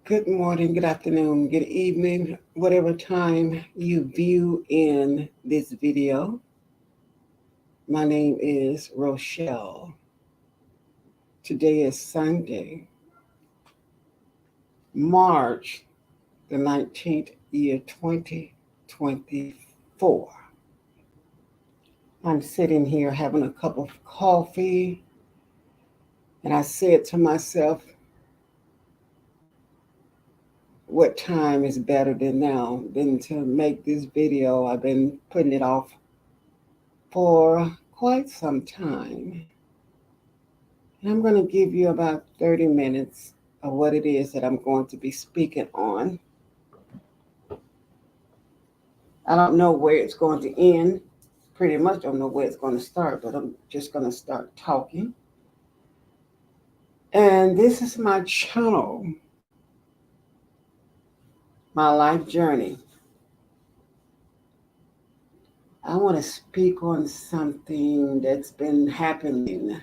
Good morning, good afternoon, good evening, whatever time you view in this video. My name is Rochelle. Today is Sunday, March the 19th, year 2024. I'm sitting here having a cup of coffee, and I said to myself, what time is better than now than to make this video? I've been putting it off for quite some time. And I'm going to give you about 30 minutes of what it is that I'm going to be speaking on. I don't know where it's going to end. Pretty much don't know where it's going to start, but I'm just going to start talking. And this is my channel, my life journey. I want to speak on something that's been happening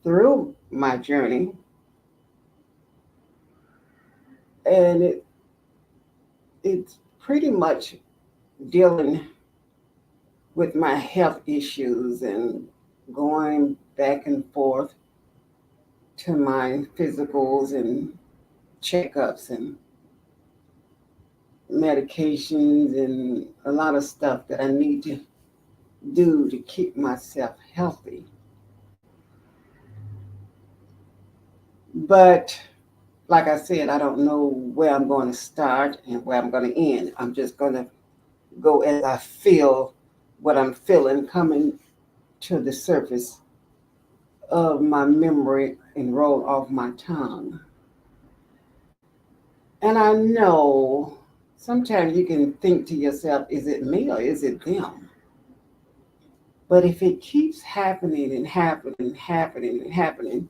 through my journey. And it's pretty much dealing with my health issues and going back and forth to my physicals and checkups and medications and a lot of stuff that I need to do to keep myself healthy. But like I said, I don't know where I'm going to start and where I'm going to end. I'm just going to go as I feel what I'm feeling coming to the surface of my memory and roll off my tongue. And I know sometimes you can think to yourself, is it me or is it them? But if it keeps happening and happening and happening and happening,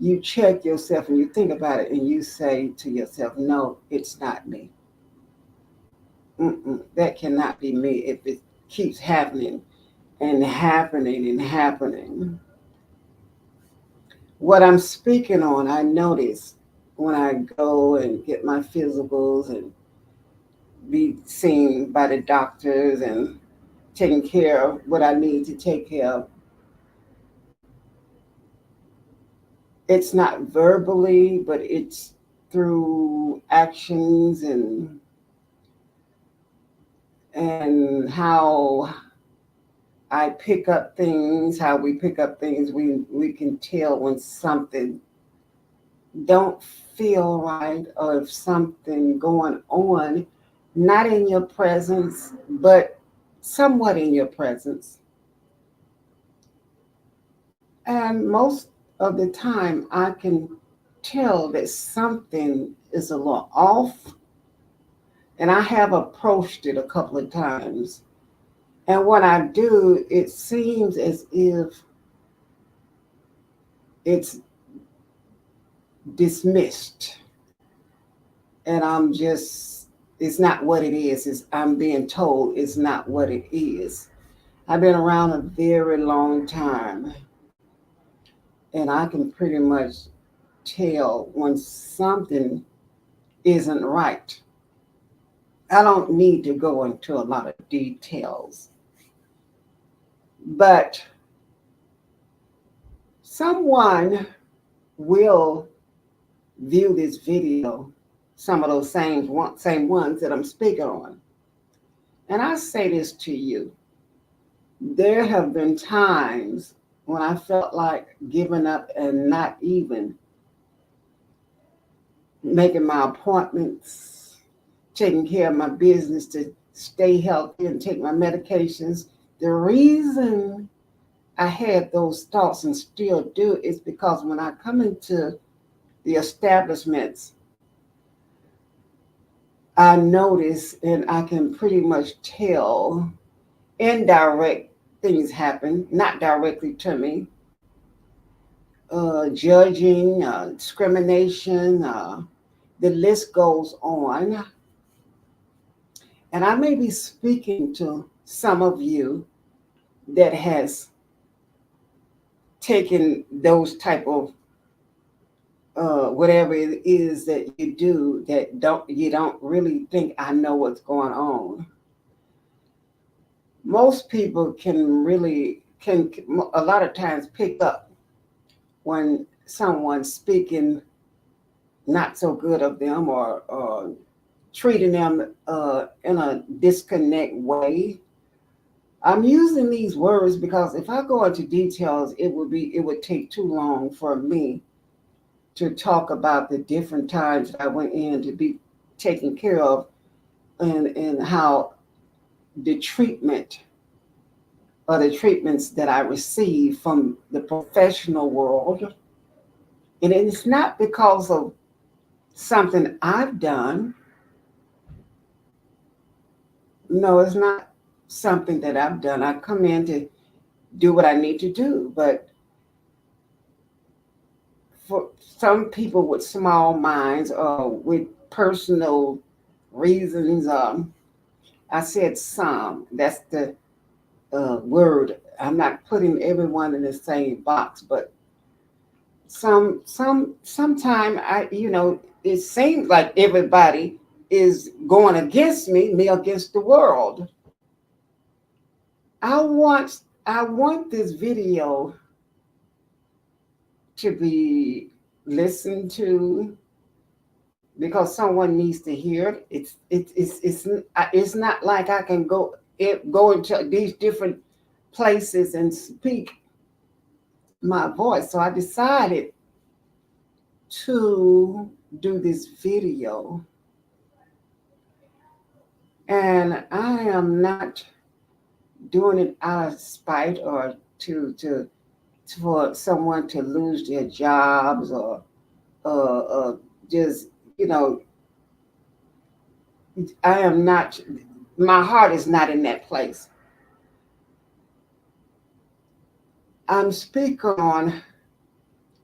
you check yourself and you think about it and you say to yourself, no, it's not me. That cannot be me if it keeps happening and happening and happening. What I'm speaking on, I notice when I go and get my physicals and be seen by the doctors and taking care of what I need to take care of. It's not verbally, but it's through actions and how I pick up things, how we pick up things. We can tell when something don't feel right or if something going on, not in your presence, but somewhat in your presence. And most of the time, I can tell that something is a little off. And I have approached it a couple of times. And when I do, it seems as if it's dismissed. And it's not what it is. I'm being told it's not what it is. I've been around a very long time. And I can pretty much tell when something isn't right. I don't need to go into a lot of details, but someone will view this video, some of those same ones that I'm speaking on. And I say this to you. There have been times when I felt like giving up and not even making my appointments, taking care of my business to stay healthy and take my medications. The reason I had those thoughts and still do is because when I come into the establishments, I notice and I can pretty much tell indirect things happen, not directly to me. Judging, discrimination, the list goes on. And I may be speaking to some of you that has taken those type of whatever it is that you do that you don't really think I know what's going on. Most people can a lot of times pick up when someone's speaking not so good of them, or treating them in a disconnect way. I'm using these words because if I go into details, it would take too long for me to talk about the different times that I went in to be taken care of, and how the treatment or the treatments that I receive from the professional world. And it's not because of something I've done. No, it's not something that I've done. I come in to do what I need to do. But for some people with small minds or with personal reasons, I said some. That's the word. I'm not putting everyone in the same box, but sometime it seems like everybody is going against me against the world. I want this video to be listened to because someone needs to hear it. It's not like I can go into these different places and speak my voice. So I decided to do this video, and I am not doing it out of spite or to for someone to lose their jobs, or just I am not. My heart is not in that place. I'm speaking on.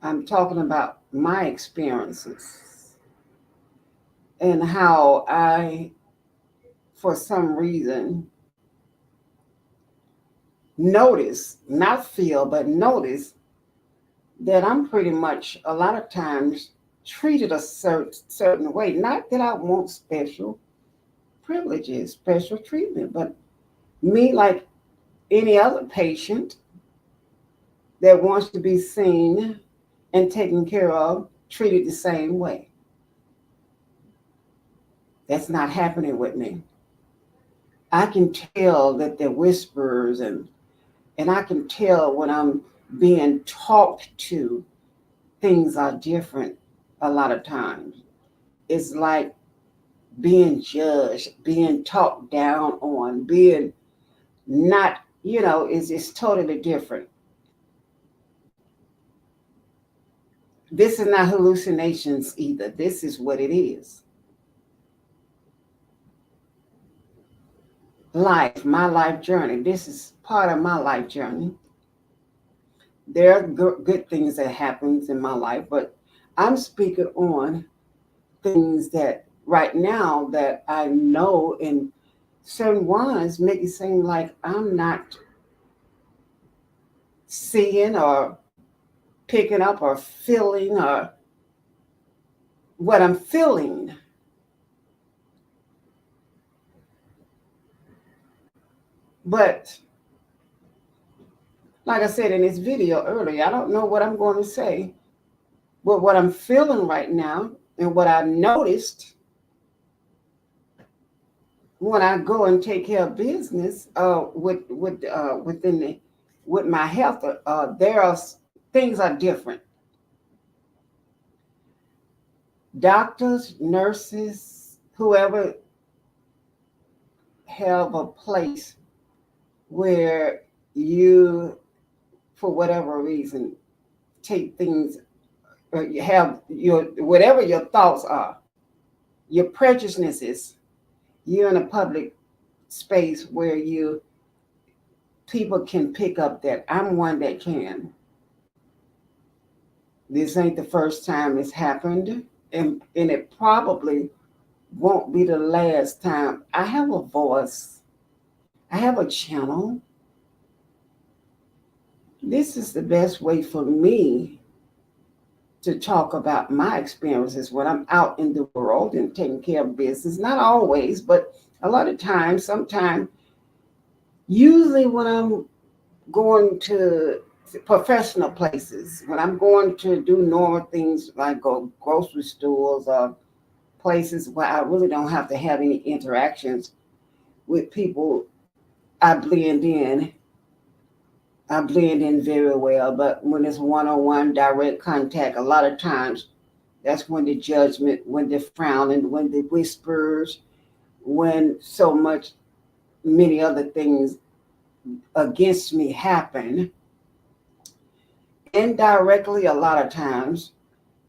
I'm talking about my experiences and how I, for some reason, notice, not feel, but notice that I'm pretty much a lot of times treated a certain way. Not that I want special privileges, special treatment, but me, like any other patient that wants to be seen and taken care of, treated the same way. That's not happening with me. I can tell that they're whisperers, and I can tell when I'm being talked to, things are different a lot of times. It's like being judged, being talked down on, being not, it's totally different. This is not hallucinations either. This is what it is. Life, my life journey. This is part of my life journey. There are good things that happens in my life, but I'm speaking on things that right now that I know, and certain ones make it seem like I'm not seeing or picking up or feeling or what I'm feeling. But like I said in this video earlier, I don't know what I'm going to say, but what I'm feeling right now and what I noticed when I go and take care of business with my health, there are things are different. Doctors, nurses, whoever have a place where you, for whatever reason, take things, or you have your whatever your thoughts are, your prejudices. You're in a public space where people can pick up that. I'm one that can. This ain't the first time it's happened, and it probably won't be the last time. I have a voice. I have a channel. This is the best way for me to talk about my experiences when I'm out in the world and taking care of business. Not always, but a lot of times, sometimes, usually when I'm going to professional places, when I'm going to do normal things like go grocery stores or places where I really don't have to have any interactions with people, I blend in. I blend in very well. But when it's one-on-one direct contact, a lot of times that's when the judgment, when the frowning, when the whispers, when so much many other things against me happen. Indirectly, a lot of times,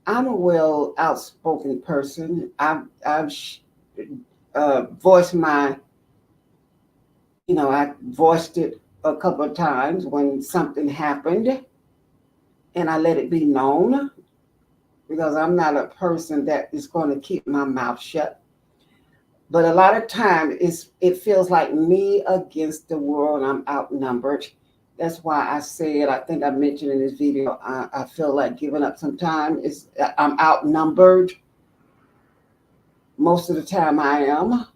I'm a well outspoken person. I've voiced my, I voiced it a couple of times when something happened, and I let it be known because I'm not a person that is going to keep my mouth shut. But a lot of times it feels like me against the world. I'm outnumbered. That's why I said, I think I mentioned in this video, I feel like giving up sometimes. I'm outnumbered. Most of the time I am.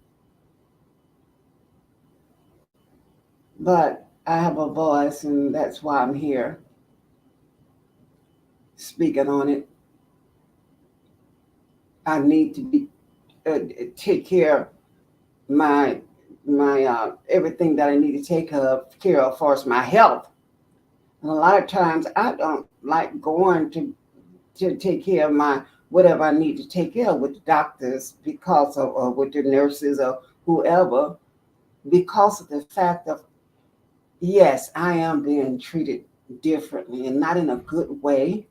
But I have a voice, and that's why I'm here speaking on it. I need to be take care of my everything that I need to take care of as far as my health. And a lot of times I don't like going to take care of my whatever I need to take care of with the doctors because of or with the nurses or whoever, because of the fact of yes, I am being treated differently and not in a good way.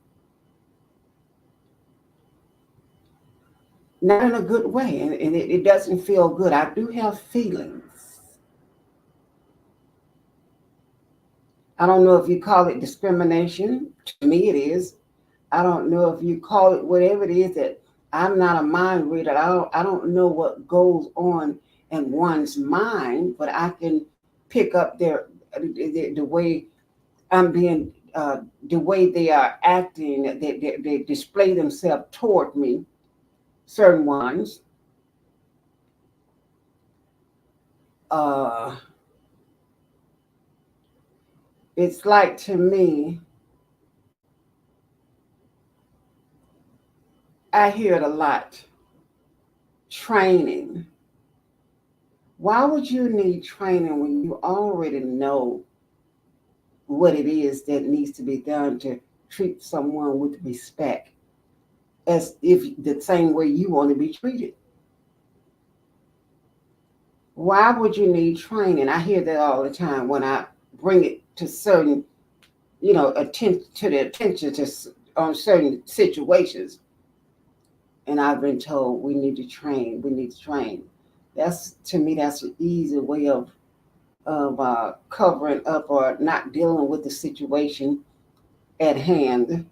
Not in a good way, and it doesn't feel good. I do have feelings. I don't know if you call it discrimination. To me, it is. I don't know if you call it whatever it is that I'm not a mind reader. I don't know what goes on in one's mind, but I can pick up the way I'm being the way they are acting. They display themselves toward me. Certain ones. Uh, it's like to me, I hear it a lot. Training. Why would you need training when you already know what it is that needs to be done to treat someone with respect, as if the same way you want to be treated? Why would you need training? I hear that all the time when I bring it to certain, attention to on certain situations, and I've been told we need to train. We need to train. That's to me. That's an easy way of covering up or not dealing with the situation at hand.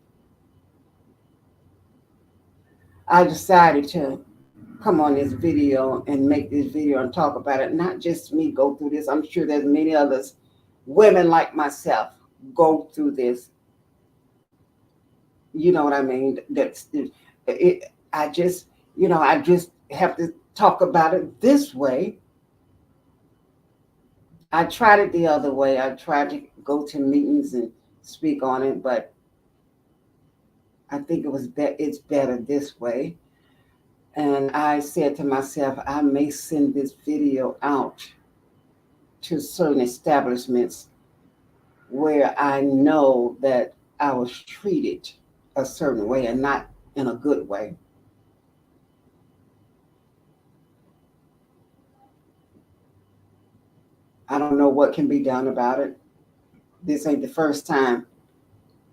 I decided to come on this video and make this video and talk about it. Not just me go through this. I'm sure there's many others, women like myself, go through this. You know what I mean? That's it. I just have to talk about it this way. I tried it the other way. I tried to go to meetings and speak on it, but I think it's better this way. And I said to myself, I may send this video out to certain establishments where I know that I was treated a certain way and not in a good way. I don't know what can be done about it. This ain't the first time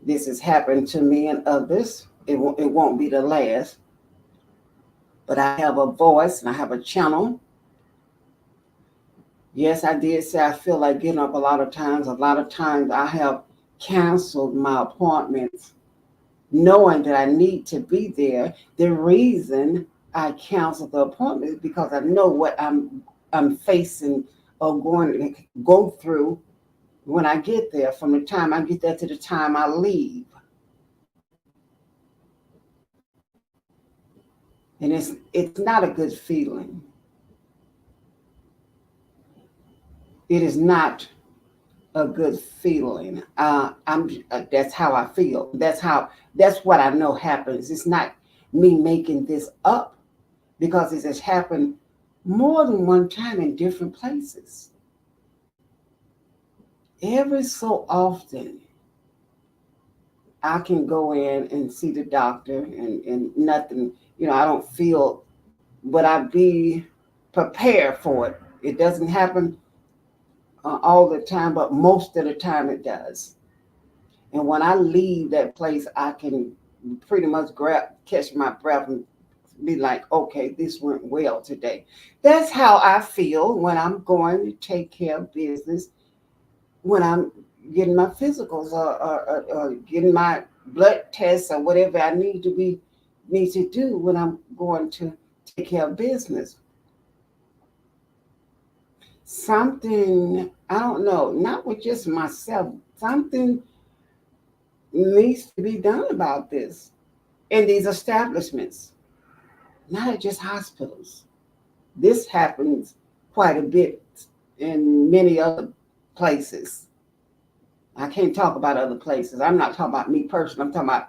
this has happened to me and others. It won't be the last. But I have a voice and I have a channel. Yes, I did say I feel like getting up a lot of times. A lot of times I have canceled my appointments knowing that I need to be there. The reason I cancel the appointment is because I know what I'm facing or going to go through when I get there, from the time I get there to the time I leave. And it's not a good feeling. It is not a good feeling. That's how I feel. That's what I know happens. It's not me making this up because it has happened more than one time in different places. Every so often, I can go in and see the doctor and nothing, I don't feel, but I be prepared for it. It doesn't happen all the time, but most of the time it does. And when I leave that place, I can pretty much catch my breath and be like, okay, this went well today. That's how I feel when I'm going to take care of business, when I'm getting my physicals or getting my blood tests or whatever I need to do when I'm going to take care of business. Something, I don't know, not with just myself, something needs to be done about this in these establishments, not just hospitals. This happens quite a bit in many other places. I can't talk about other places. I'm not talking about me personally. I'm talking about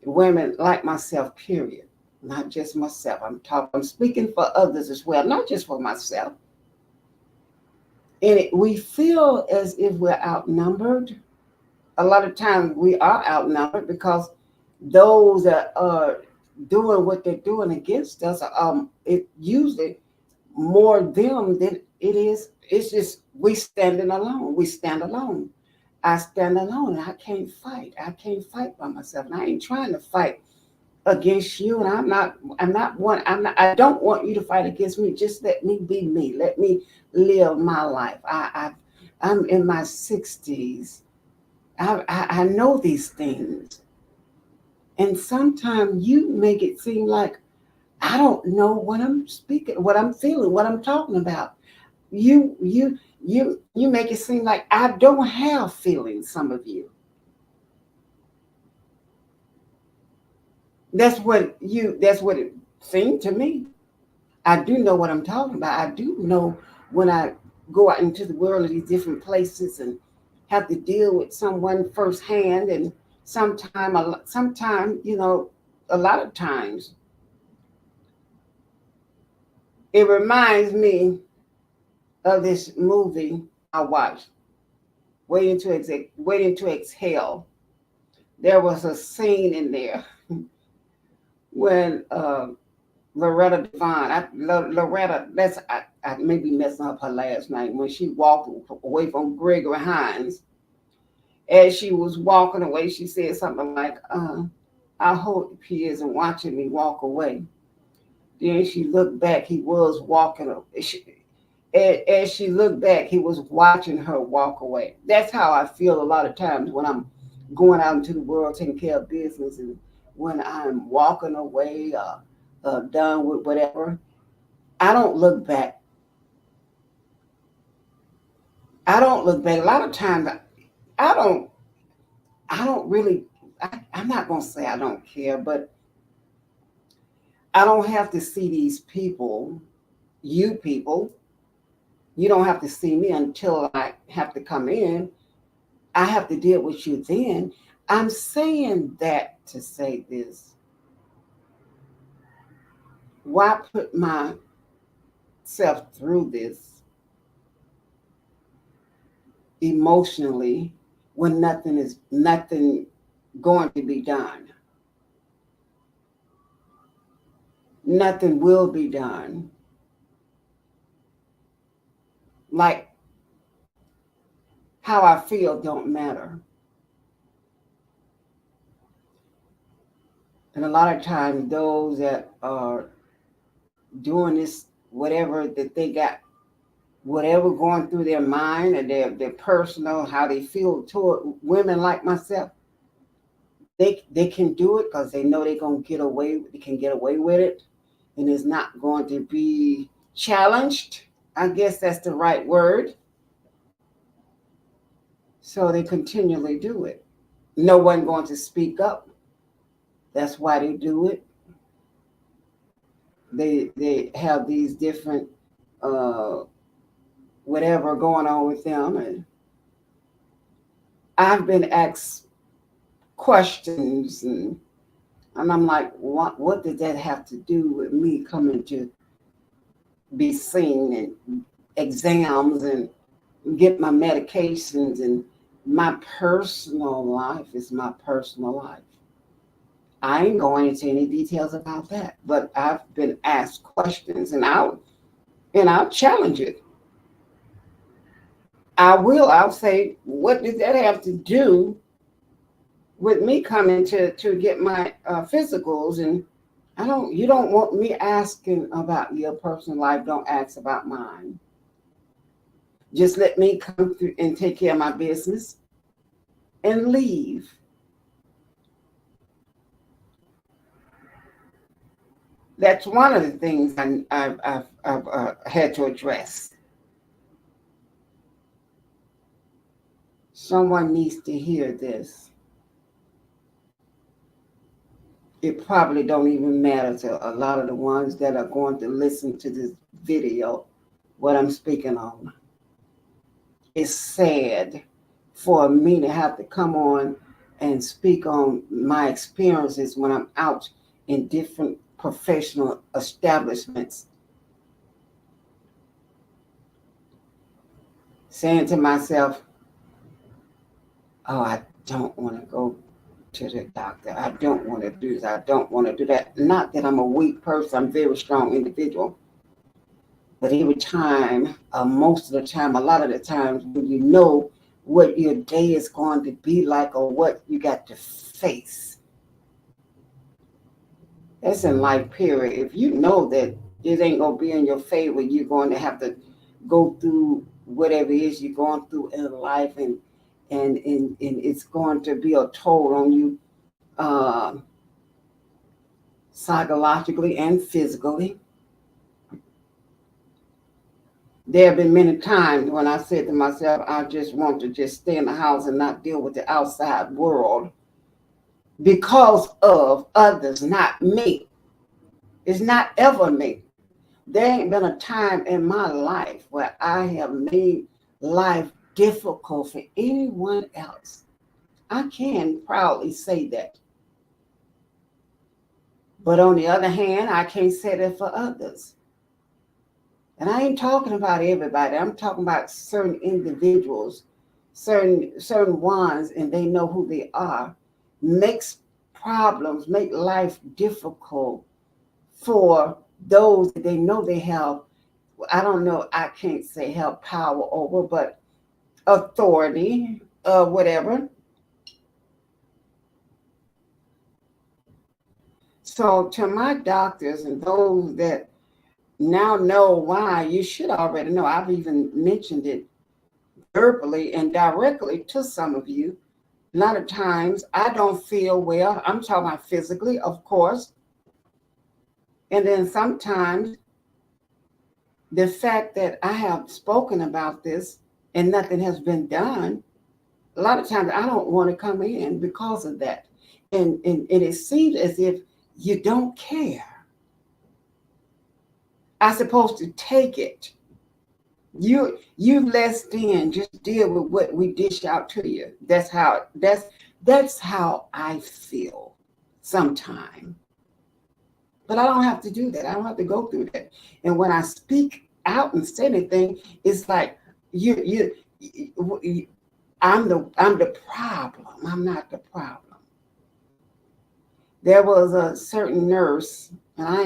women like myself, period. Not just myself. I'm speaking for others as well, not just for myself. And we feel as if we're outnumbered. A lot of times we are outnumbered because those that are doing what they're doing against us, it usually more them than it is. It's just we standing alone. We stand alone. I stand alone. And I can't fight. I can't fight by myself. And I ain't trying to fight against you. And I'm not one. I don't want you to fight against me. Just let me be me. Let me live my life. I'm in my 60s. I know these things. And sometimes you make it seem like I don't know what I'm speaking, what I'm feeling, what I'm talking about. You make it seem like I don't have feelings, some of you. That's what it seemed to me. I do know what I'm talking about. I do know when I go out into the world of these different places and have to deal with someone firsthand, and sometime, a lot of times it reminds me of this movie I watched, Waiting to Exhale. There was a scene in there when Loretta Devine, Loretta, I may be messing up her last name, when she walked away from Gregory Hines. As she was walking away, she said something like, I hope he isn't watching me walk away. Then she looked back, he was walking. As she looked back, he was watching her walk away. That's how I feel a lot of times when I'm going out into the world taking care of business, and when I'm walking away, done with whatever. I don't look back. I don't look back. A lot of times, I don't. I don't really. I'm not gonna say I don't care, but I don't have to see these people. You people, you don't have to see me until I have to come in. I have to deal with you then. I'm saying that to say this. Why put myself through this emotionally when nothing going to be done? Nothing will be done. Like, how I feel don't matter. And a lot of times those that are doing this, whatever that they got, whatever going through their mind and their personal, how they feel toward women like myself, they can do it because they know they can get away with it, and it's not going to be challenged. I guess that's the right word. So they continually do it. No one going to speak up. That's why they do it. they have these different uh, whatever going on with them, and I've been asked questions, and I'm like, what did that have to do with me coming to be seen and exams and get my medications, and my personal life is my personal life. I ain't going into any details about that, but I've been asked questions, and I'll challenge it. I'll say, what does that have to do with me coming to get my physicals? And you don't want me asking about your personal life. Don't ask about mine. Just let me come through and take care of my business and leave. That's one of the things I've had to address. Someone needs to hear this. It probably don't even matter to a lot of the ones that are going to listen to this video, what I'm speaking on. It's sad for me to have to come on and speak on my experiences when I'm out in different professional establishments, saying to myself, oh, I don't want to go to the doctor. I don't want to do this. I don't want to do that. Not that I'm a weak person. I'm a very strong individual. But every time, most of the time, a lot of the times, when you know what your day is going to be like or what you got to face, that's in life, period. If you know that it ain't going to be in your favor, you're going to have to go through whatever it is you're going through in life, and it's going to be a toll on you uh, psychologically and physically. There have been many times when I said to myself, I just want to just stay in the house and not deal with the outside world because of others, not me. It's not ever me. There ain't been a time in my life where I have made life difficult for anyone else. I can proudly say that. But on the other hand, I can't say that for others. And I ain't talking about everybody. I'm talking about certain individuals, certain ones, and they know who they are, makes problems, make life difficult for those that they know they have. I don't know, I can't say have power over, but authority, whatever. So to my doctors and those that now know why, you should already know. I've even mentioned it verbally and directly to some of you. A lot of times I don't feel well. I'm talking about physically, of course. And then sometimes the fact that I have spoken about this and nothing has been done, a lot of times I don't want to come in because of that. And it seems as if you don't care. I'm supposed to take it. You less than just deal with what we dish out to you. That's how I feel sometimes. But I don't have to do that. I don't have to go through that. And when I speak out and say anything, it's like I'm the problem. I'm not the problem. There was a certain nurse, and I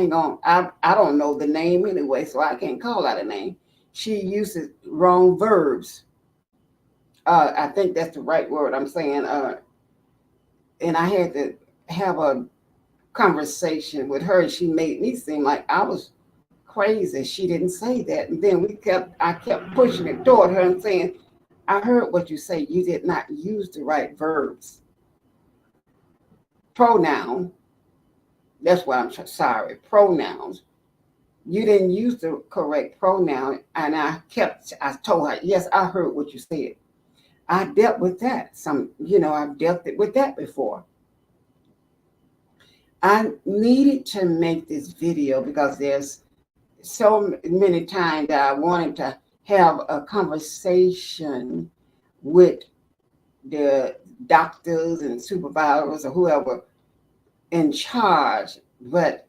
don't know the name anyway, so I can't call out a name. She uses wrong verbs. I think that's the right word I'm saying. And I had to have a conversation with her. She made me seem like I was crazy. She didn't say that. And then I kept pushing it toward her and saying, I heard what you say. You did not use the right verbs. Pronoun. That's what I'm sorry. Pronouns. You didn't use the correct pronoun. And I told her, yes, I heard what you said. I dealt with that. I've dealt with that before. I needed to make this video because there's so many times that I wanted to have a conversation with the doctors and supervisors or whoever in charge, but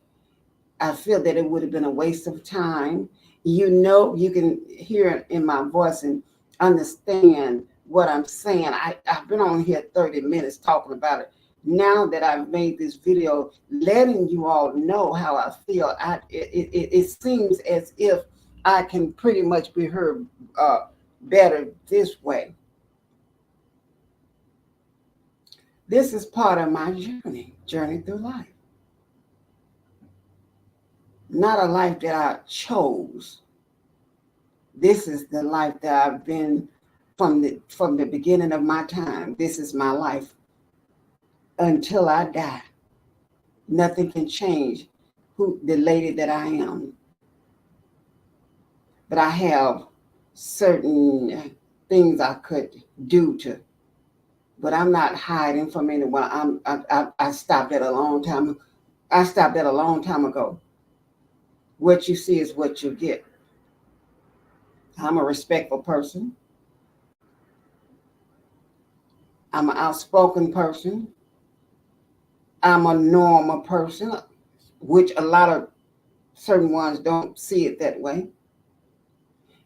I feel that it would have been a waste of time. You know, you can hear it in my voice and understand what I'm saying. I've been on here 30 minutes talking about it. Now that I've made this video, letting you all know how I feel, it seems as if I can pretty much be heard better this way. This is part of my journey through life. Not a life that I chose. This is the life that I've been from the beginning of my time. This is my life until I die. Nothing can change who the lady that I am. But I have certain things I could do to, but I'm not hiding from anyone. I stopped at a long time. I stopped at a long time ago. What you see is what you get. I'm a respectful person. I'm an outspoken person. I'm a normal person, which a lot of certain ones don't see it that way.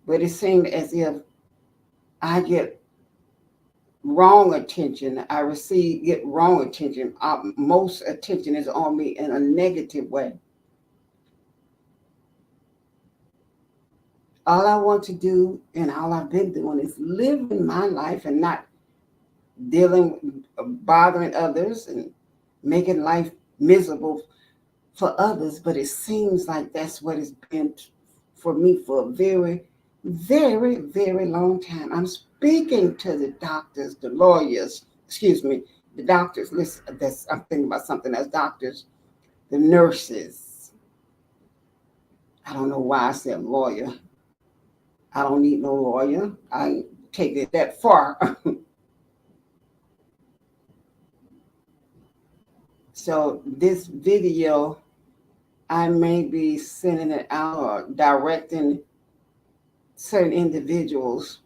But it seemed as if I get wrong attention. I get wrong attention. Most attention is on me in a negative way. All I want to do and all I've been doing is living my life and not bothering others and making life miserable for others. But it seems like that's what it's been for me for a very, very, very long time. I'm speaking to the doctors, the lawyers, the doctors. Listen, I'm thinking about something as doctors, the nurses. I don't know why I said lawyer. I don't need no lawyer. I take it that far. So this video, I may be sending it out or directing certain individuals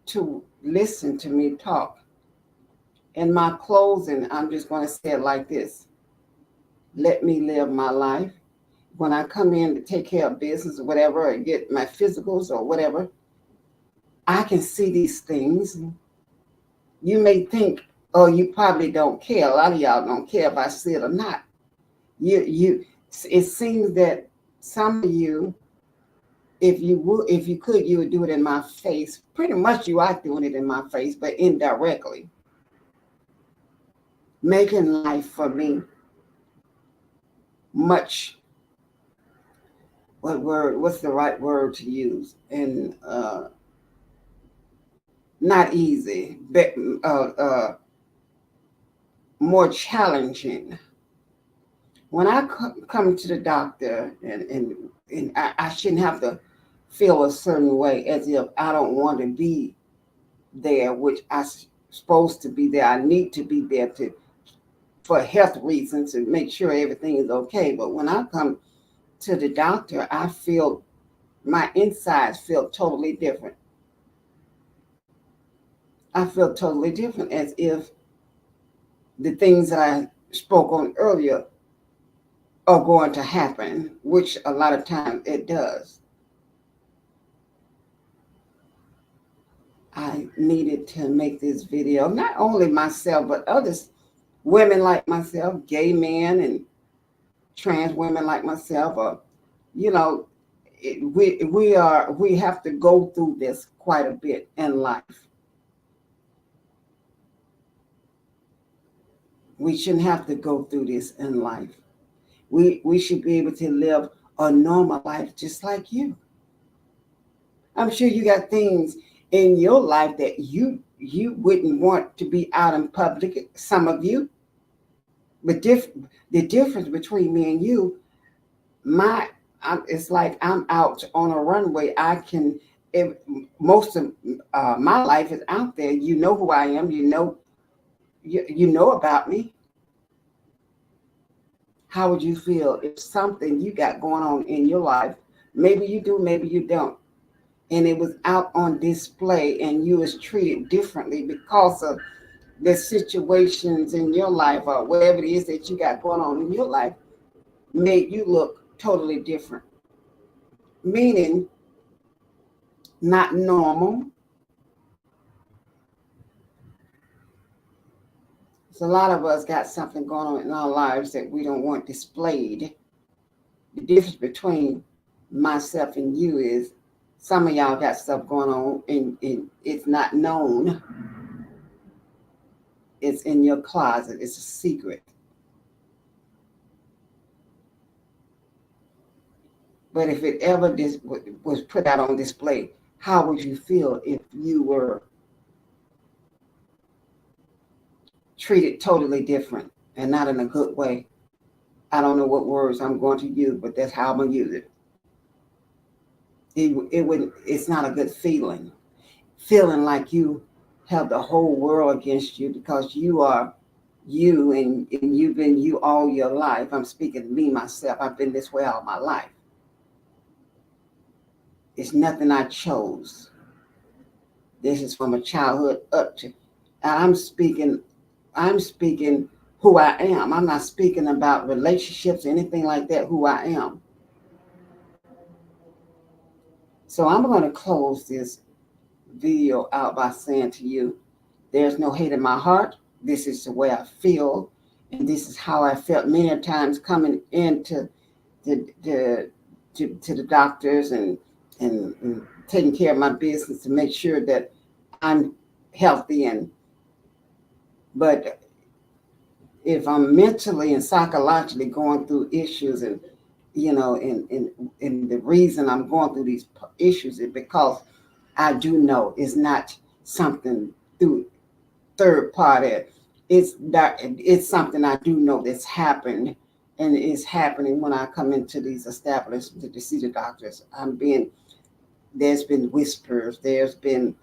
to listen to me talk. In my closing, I'm just going to say it like this. Let me live my life. When I come in to take care of business or whatever, or get my physicals or whatever, I can see these things. You may think, oh, you probably don't care. A lot of y'all don't care if I see it or not. It seems that some of you, if you could, you would do it in my face. Pretty much you are doing it in my face, but indirectly. Making life for me much, what's the right word to use? And not easy, but more challenging. When I come to the doctor and I shouldn't have to feel a certain way as if I don't want to be there, which I'm supposed to be there. I need to be there for health reasons to make sure everything is okay. But when I come to the doctor, I feel my insides feel totally different. I feel totally different, as if the things that I spoke on earlier are going to happen, which a lot of times it does. I needed to make this video, not only myself, but others, women like myself, gay men and trans women like myself, or, we have to go through this quite a bit in life. We shouldn't have to go through this in life. We should be able to live a normal life just like you. I'm sure you got things in your life that you wouldn't want to be out in public, some of you. But the difference between me and you, it's like I'm out on a runway. Most of my life is out there. You know who I am. You know about me. How would you feel if something you got going on in your life, maybe you do, maybe you don't, and it was out on display and you was treated differently because of the situations in your life or whatever it is that you got going on in your life made you look totally different, meaning not normal. So a lot of us got something going on in our lives that we don't want displayed. The difference between myself and you is some of y'all got stuff going on and it's not known. It's in your closet. It's a secret. But if it ever was put out on display, how would you feel if you were treated totally different and not in a good way? I don't know what words I'm going to use, but that's how I'm gonna use it. It wouldn't. It's not a good feeling. Feeling like you have the whole world against you because you are you and you've been you all your life. I'm speaking to me myself. I've been this way all my life. It's nothing I chose. This is from a childhood up to. I'm speaking who I am. I'm not speaking about relationships, anything like that, who I am. So I'm going to close this video out by saying to you, there's no hate in my heart. This is the way I feel. And this is how I felt many times coming into to the doctors and taking care of my business to make sure that I'm healthy. But if I'm mentally and psychologically going through issues and and the reason I'm going through these issues is because I do know it's not something through third party. It's something I do know that's happened, and it's happening when I come into these establishments to see the doctors. There's been whispers, there's been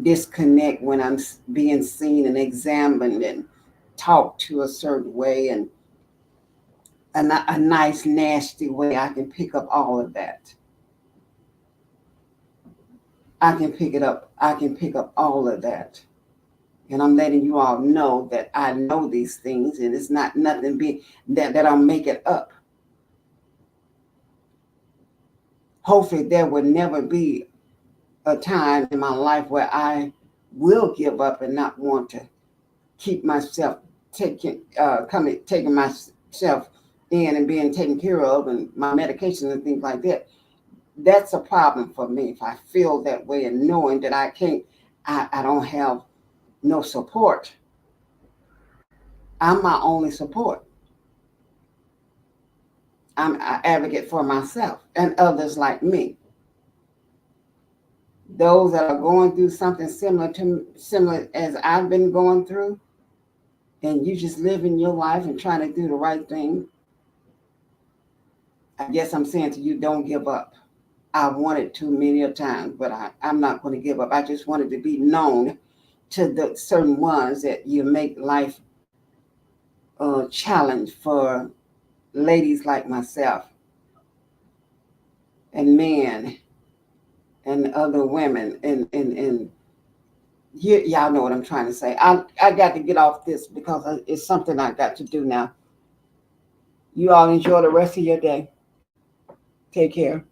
disconnect when I'm being seen and examined and talked to a certain way and a nice nasty way. I can pick up all of that. I can pick up all of that. And I'm letting you all know that I know these things, and it's not nothing that I'm making up. Hopefully there will never be a time in my life where I will give up and not want to keep myself taking myself in and being taken care of and my medications and things like that. That's a problem for me. If I feel that way and knowing that I don't have no support. I'm my only support. I advocate for myself and others like me. Those that are going through something similar as I've been going through, and you just living your life and trying to do the right thing, I guess I'm saying to you, don't give up. I wanted to many a times, but I'm not going to give up. I just wanted to be known to the certain ones that you make life a challenge for ladies like myself and men and other women and y'all know what I'm trying to say. I got to get off this because it's something I got to do now. You all enjoy the rest of your day. Take care.